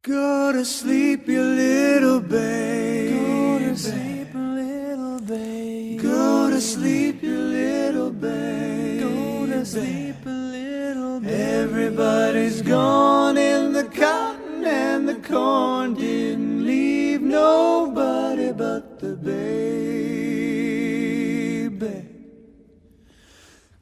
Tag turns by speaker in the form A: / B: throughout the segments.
A: Go to sleep, you little baby.
B: Go to sleep, little babe.
A: Go to sleep, you little baby.
B: Go to sleep, little babe.
A: Everybody's gone and the cotton and the corn didn't leave nobody but the baby.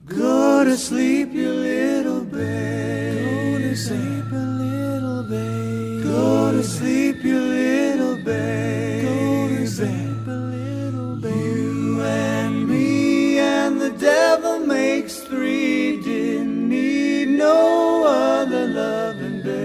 A: Go to sleep, you little baby.
B: Go to sleep, little babe.
A: Go to sleep, you little baby.
B: Go to sleep, little babe.
A: You and me and the devil makes three. Didn't need no other loving baby.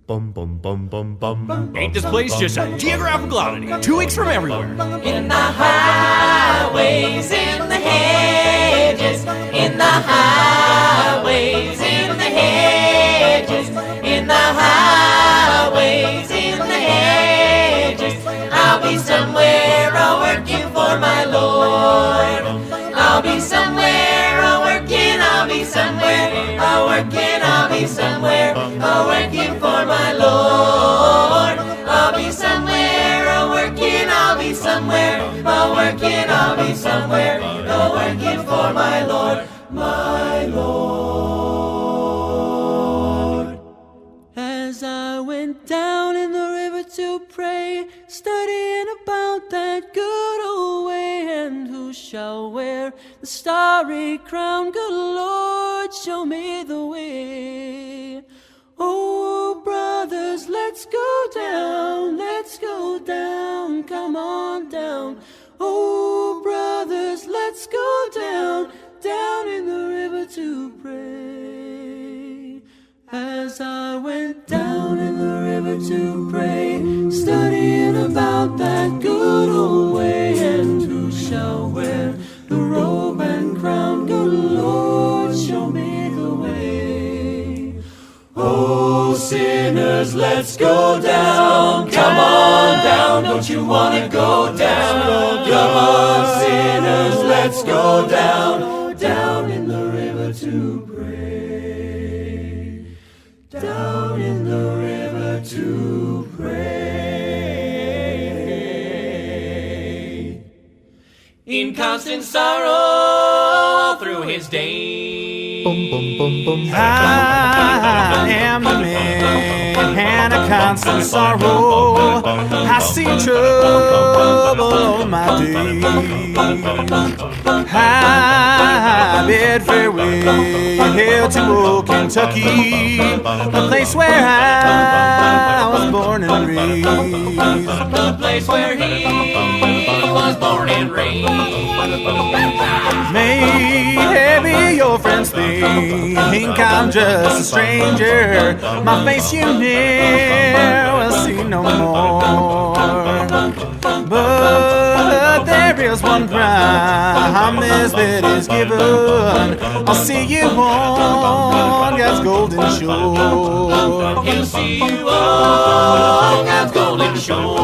C: Bum bum bum bum bum.
D: Ain't this place just a geographical oddity? 2 weeks from everywhere.
E: In the highways, in the hedges, in the highways, in the hedges, in the highways, in the hedges. I'll be somewhere a-working for my Lord. I'll be somewhere a-working, I'll be somewhere a-working, I'll be somewhere a-working for my Lord. I'll be somewhere a-working, I'll be somewhere a-working, I'll be somewhere a-working for my Lord, my Lord.
B: As I went down in the river to pray, studying about that good old way, and who shall wear the starry crown? Good Lord, show me the way. Oh, brothers, let's go down, come on down. Oh, brothers, let's go down in the river to pray. As I went down in the river to pray, studying about that good old way, and who shall wear the robe and crown? Good Lord, show me the way.
A: Oh, sinners, let's go down. Come on down, don't you wanna go down? Come on, sinners, let's go down in the river to pray. Down in the river to pray.
E: In constant sorrow all through his days.
C: Bum bum bum bum.
F: I am the man of constant sorrow. I see trouble all my days. I bid farewell to old Kentucky, a place where I was born and raised.
E: The place where he was born and raised.
F: Maybe your friends think I'm just a stranger. My face you never see no more. But there is one promise that is given. I'll see you on God's golden shore.
E: He'll see you on God's golden shore.